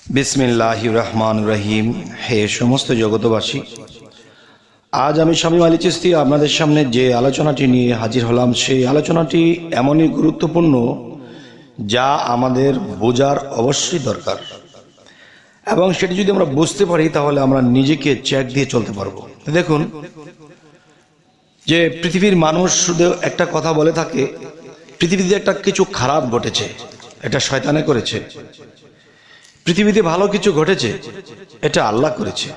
বিসমিল্লাহির রহমানির রহিম। হে সমস্ত জগতবাসী, আজ আমি স্বামী আলী চিশতি আপনাদের সামনে যে আলোচনাটি নিয়ে হাজির হলাম, সেই আলোচনাটি এমনই গুরুত্বপূর্ণ যা আমাদের বোঝার অবশ্যই দরকার, এবং সেটি যদি আমরা বুঝতে পারি তাহলে আমরা নিজেকে চেক দিয়ে চলতে পারবো। দেখুন, যে পৃথিবীর মানুষ শুধু একটা কথা বলে থাকে, পৃথিবীতে একটা কিছু খারাপ ঘটেছে, এটা শয়তানে করেছে। পৃথিবীতে ভালো কিছু ঘটেছে, এটা আল্লাহ করেছে।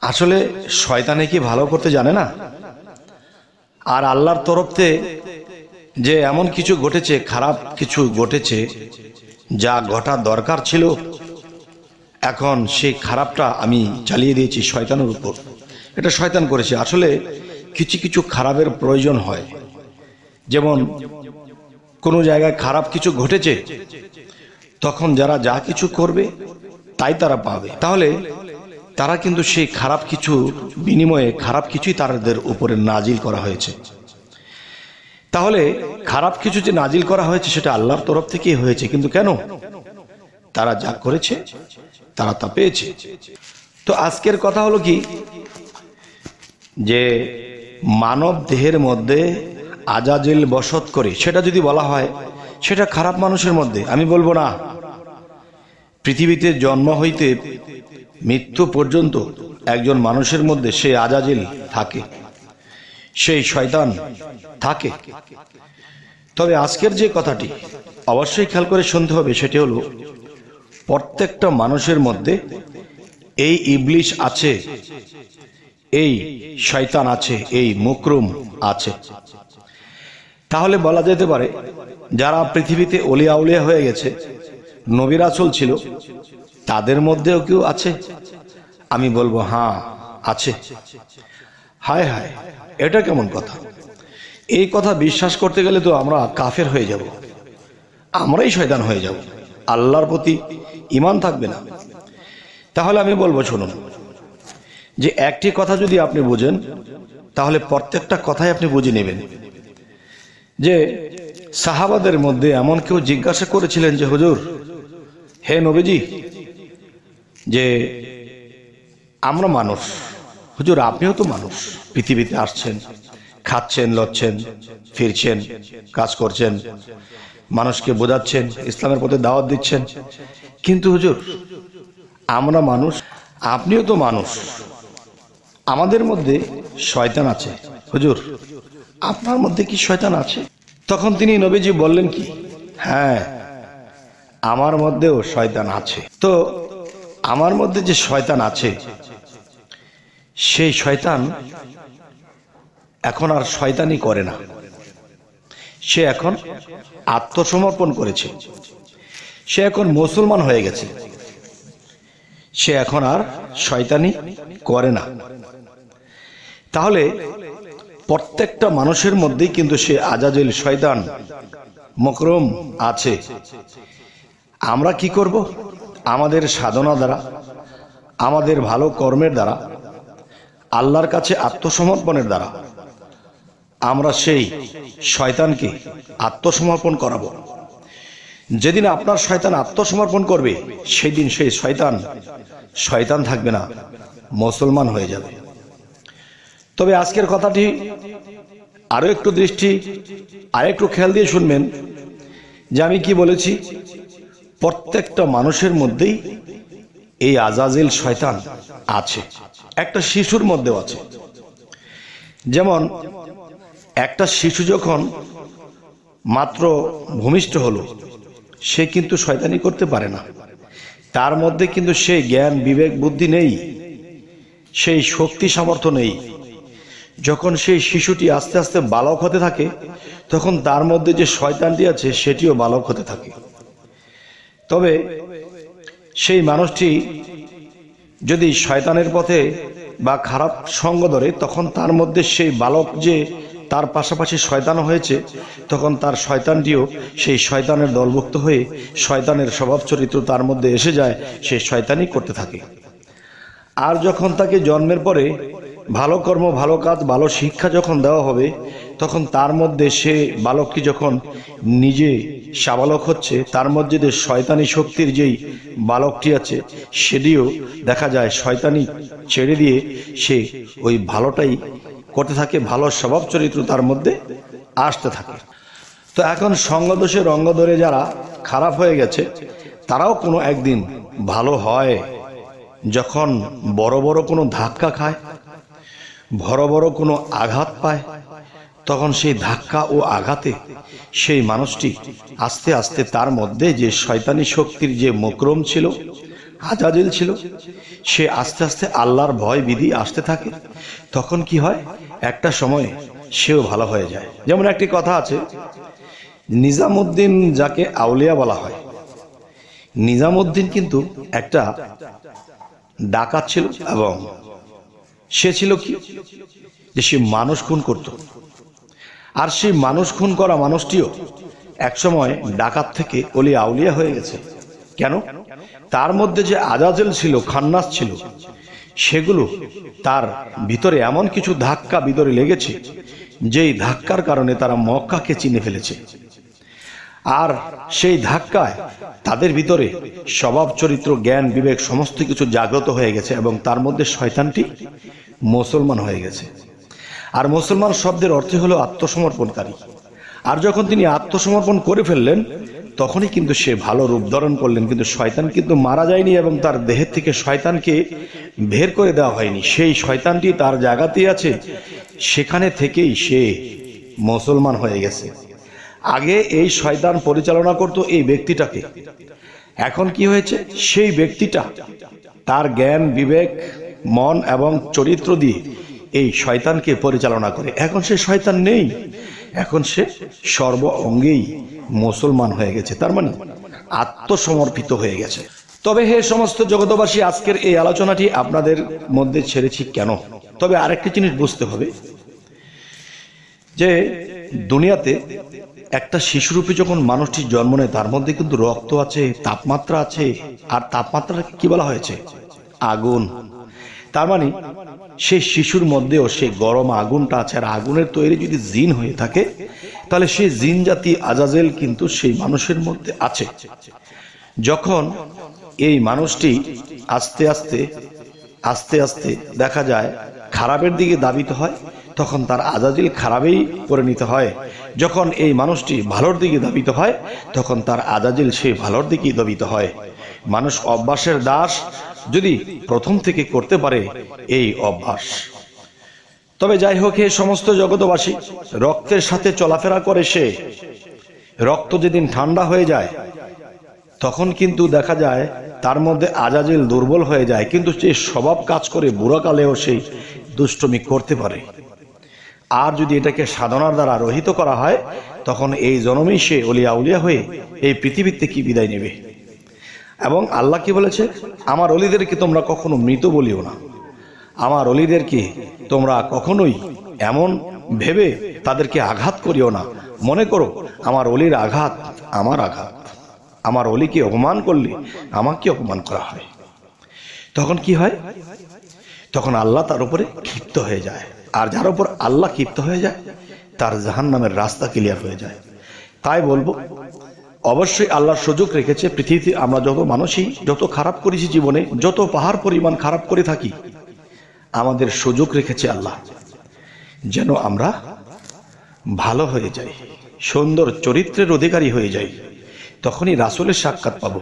আসলে শয়তানে কি ভালো করতে জানে না? আর আল্লাহর তরফতে যে এমন কিছু ঘটেছে, খারাপ কিছু ঘটেছে যা ঘটার দরকার ছিল, এখন সেই খারাপটা আমি চালিয়ে দিয়েছি শয়তানের উপর। এটা শয়তান করেছে। আসলে কিছু কিছু খারাপের প্রয়োজন হয়। যেমন কোনো জায়গায় খারাপ কিছু ঘটেছে, তখন যারা যা কিছু করবে তাই তারা পাবে। তাহলে তারা কিন্তু সেই খারাপ কিছু বিনিময়ে খারাপ কিছুই তাদের উপরে নাজিল করা হয়েছে। তাহলে খারাপ কিছু যে নাজিল করা হয়েছে সেটা আল্লাহর তরফ থেকেই হয়েছে, কিন্তু কেন? তারা যা করেছে তারা তা পেয়েছে। তো আজকের কথা হলো কি, যে মানব দেহের মধ্যে আজাজিল বসত করে, সেটা যদি বলা হয় সেটা খারাপ মানুষের মধ্যে, আমি বলবো না। পৃথিবীতে জন্ম হইতে মৃত্যু পর্যন্ত একজন মানুষের মধ্যে সেই আজাজিল থাকে, সেই শয়তান থাকে। তবে আজকের যে কথাটি অবশ্যই খেয়াল করে শুনতে হবে, সেটি হলো প্রত্যেকটা মানুষের মধ্যে এই ইবলিশ আছে, এই শয়তান আছে, এই মুকরুম আছে। তাহলে বলা যেতে পারে যারা পৃথিবীতে অলিয়া উলিয়া হয়ে গেছে, নবী রাসূল ছিল, তাদের মধ্যেও কেউ আছে? আমি বলবো হ্যাঁ, আছে। হায় হায়, এটা কেমন কথা? এই কথা বিশ্বাস করতে গেলে তো আমরা কাফের হয়ে যাব, আমরাই শয়তান হয়ে যাব, আল্লাহর প্রতি ঈমান থাকবে না। তাহলে আমি বলবো, শুনুন, যে একটি কথা যদি আপনি বুঝেন তাহলে প্রত্যেকটা কথাই আপনি বুঝে নেবেন। যে সাহাবাদের মধ্যে এমন কেউ জিজ্ঞাসা করেছিলেন যে হুজুর, হে নবীজি, যে আমরা মানুষ, হুজুর আপনিও তো মানুষ, পৃথিবীতে আসছেন, খাচ্ছেন, লচ্ছেন, ফিরছেন, কাজ করছেন, মানুষকে বোঝাচ্ছেন, ইসলামের পথে দাওয়াত দিচ্ছেন, কিন্তু হুজুর আমরা মানুষ, আপনিও তো মানুষ, আমাদের মধ্যে শয়তান আছে, হুজুর আপনার মধ্যে কি শয়তান আছে? তখন তিনি নবীজি বললেন কি, হ্যাঁ আমার মধ্যেও শয়তান আছে। তো আমার মধ্যে যে শয়তান আছে, সেই শয়তান এখন আর শয়তানি করে না, সে এখন আত্মসমর্পণ করেছে, সে এখন মুসলমান হয়ে গেছে, সে এখন আর শয়তানি করে না। তাহলে প্রত্যেকটা মানুষের মধ্যেই কিন্তু সে আজাজিল শয়তান মুকরুম আছে। আমরা কি করব? আমাদের সাধনা দ্বারা, আমাদের ভালো কর্মের দ্বারা, আল্লাহর কাছে আত্মসমর্পণের দ্বারা আমরা সেই শয়তানকে আত্মসমর্পণ করাবো। যেদিন আপনার শয়তান আত্মসমর্পণ করবে, সেই দিন সেই শয়তান থাকবে না, মুসলমান হয়ে যাবে। তবে আজকের কথাটি আরো একটু একটু খেয়াল দিয়ে শুনবেন, যে আমি কি বলেছি, প্রত্যেকটা মানুষের মধ্যেই এই আজাজিল শয়তান আছে, একটা শিশুর মধ্যেও আছে। যেমন একটা শিশু যখন মাত্র ভূমিষ্ঠ হলো, সে কিন্তু শয়তানি করতে পারে না, তার মধ্যে কিন্তু সেই জ্ঞান বিবেক বুদ্ধি নেই, সেই শক্তি সামর্থ্য নেই। যখন সেই শিশুটি আস্তে আস্তে বালক হতে থাকে, তখন তার মধ্যে যে শয়তানটি আছে সেটিও বালক হতে থাকে। তবে সেই মানুষটি যদি শয়তানের পথে বা খারাপ সঙ্গ ধরে, তখন তার মধ্যে সেই বালক যে তার পাশাপাশি শয়তান হয়েছে, তখন তার শয়তানটিও সেই শয়তানের দলভুক্ত হয়ে শয়তানের স্বভাব চরিত্র তার মধ্যে এসে যায়, সে শয়তানি করতে থাকে। আর যখন তাকে জন্মের পরে ভালো কর্ম, ভালো কাজ, ভালো শিক্ষা যখন দেওয়া হবে, তখন তার মধ্যে সে বালকটি যখন নিজে সাবালক হচ্ছে, তার মধ্যে যে শয়তানি শক্তির যেই বালকটি আছে সেটিও দেখা যায় শয়তানি ছেড়ে দিয়ে সে ওই ভালোটাই করতে থাকে, ভালো স্বভাব চরিত্র তার মধ্যে আসতে থাকে। তো এখন সঙ্গদোষে রঙ্গ ধরে যারা খারাপ হয়ে গেছে তারাও কোনো একদিন ভালো হয়। যখন বড় বড় কোনো ধাক্কা খায়, বড় বড় কোনো আঘাত পায়, তখন সেই ধাক্কা ও আঘাতে সেই মানুষটি আস্তে আস্তে তার মধ্যে যে শয়তানি শক্তির যে মকরম ছিল, আজাজিল ছিল, সে আস্তে আস্তে আল্লাহর ভয় বিধি আসতে থাকে। তখন কি হয়, একটা সময়ে সেও ভালো হয়ে যায়। যেমন একটি কথা আছে, নিজামুদ্দিন যাকে আউলিয়া বলা হয়, নিজামুদ্দিন কিন্তু একটা ডাকাত ছিল এবং সে ছিল কি, যে সে মানুষ খুন করত। আর সেই মানুষ খুন করা মানুষটিও একসময় ডাকাত থেকে অলি আউলিয়া হয়ে গেছে। কেন? তার মধ্যে যে আজাজেল ছিল, খান্নাস ছিল, সেগুলো তার ভিতরে এমন কিছু ধাক্কা ভিতরে লেগেছে যেই ধাক্কার কারণে তারা মক্কাকে চিনে ফেলেছে। আর সেই ধাক্কায় তাদের ভিতরে স্বভাব চরিত্র জ্ঞান বিবেক সমস্ত কিছু জাগ্রত হয়ে গেছে এবং তার মধ্যে শয়তানটি মুসলমান হয়ে গেছে। আর মুসলমান শব্দের অর্থ হলো আত্মসমর্পণকারী। আর যখন তিনি আত্মসমর্পণ করে ফেললেন তখনই কিন্তু সে ভালো রূপ ধারণ করলেন। কিন্তু শয়তান কিন্তু মারা যায়নি এবং তার দেহের থেকে শয়তানকে বের করে দেওয়া হয়নি। সেই শয়তানটি তার জায়গাতেই আছে, সেখানে থেকেই সে মুসলমান হয়ে গেছে। আগে এই শয়তান পরিচালনা করত এই ব্যক্তিটাকে, এখন কি হয়েছে, সেই ব্যক্তিটা তার জ্ঞান বিবেক মন এবং চরিত্র দিয়ে এই শয়তানকে পরিচালনা করে। এখন সে শয়তান নেই, এখন সে সর্ব অঙ্গেই মুসলমান হয়ে গেছে, তার মানে আত্মসমর্পিত হয়ে গেছে। তবে হে সমস্ত জগতবাসী, আজকের এই আলোচনাটি আপনাদের মধ্যে ছেড়েছি কেন? তবে আরেকটি জিনিস বুঝতে হবে যে দুনিয়াতে একটা শিশুরূপী যখন মানুষটি জন্ম নেয় তার মধ্যে কিন্তু রক্ত আছে, তাপমাত্রা আছে। আর তাপমাত্রাকে কি বলা হয়েছে? আগুন। তার মানে সেই শিশুর মধ্যেও সেই গরম আগুনটা আছে। আর আগুনের তৈরি যদি জিন হয়ে থাকে তাহলে সেই জিন জাতি আজাজেল কিন্তু সেই মানুষের মধ্যে আছে। যখন এই মানুষটি আস্তে আস্তে আস্তে আস্তে দেখা যায় খারাপের দিকে ধাবিত হয়, তখন তার আজাজিল খারাপেই পরিণত হয়। যখন এই মানুষটি ভালোর দিকে ধাবিত হয় তখন তার আজাজিল সেই ভালোর দিকেই ধাবিত হয়। মানুষ অভ্যাসের দাস যদি প্রথম থেকে করতে পারে এই অভ্যাস। তবে যাই হোক, এই সমস্ত জগতবাসী, রক্তের সাথে চলাফেরা করে সে, রক্ত যেদিন ঠান্ডা হয়ে যায় তখন কিন্তু দেখা যায় তার মধ্যে আজাজিল দুর্বল হয়ে যায়, কিন্তু সে স্বভাব কাজ করে বুড়াকালেও সেই দুষ্টমি করতে পারে। আর যদি এটাকে সাধনার দ্বারা রহিত করা হয় তখন এই জন্মেই সে অলিয়া উলিয়া হয়ে এই পৃথিবীতে কি বিদায় নেবে। এবং আল্লাহ কি বলেছে, আমার অলিদেরকে তোমরা কখনো মৃত বলিও না, আমার অলিদেরকে তোমরা কখনোই এমন ভেবে তাদেরকে আঘাত করিও না। মনে করো আমার অলির আঘাত আমার আঘাত, আমার অলিকে অপমান করলে আমাকে অপমান করা হয়। তখন কি হয়, তখন আল্লাহ তার উপরে ক্ষিপ্ত হয়ে যায়। আর যার উপর আল্লাহ ক্ষিপ্ত হয়ে যায় তার জাহান্নামের রাস্তা ক্লিয়ার হয়ে যায়। তাই বলবো, অবশ্যই আল্লাহর সুযোগ রেখেছে পৃথিবীতে আমরা যত মানুষই যত খারাপ করেছি, জীবনে যত পাহাড় পরিমাণ খারাপ করে থাকি, আমাদের সুযোগ রেখেছে আল্লাহ যেন আমরা ভালো হয়ে যাই, সুন্দর চরিত্রের অধিকারী হয়ে যাই। তখনই রাসূলের সাক্ষাৎ পাবো।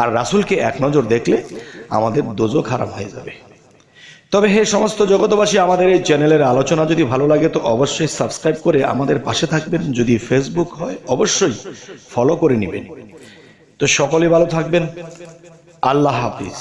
আর রাসূলকে এক নজর দেখলে আমাদের দোজখ হারাম হয়ে যাবে। তবে হে সমস্ত জগতবাসী, আমাদের এই চ্যানেলের আলোচনা যদি ভালো লাগে তো অবশ্যই সাবস্ক্রাইব করে আমাদের পাশে থাকবেন। যদি ফেসবুক হয় অবশ্যই ফলো করে নেবেন। তো সকলে ভালো থাকবেন। আল্লাহ হাফিজ।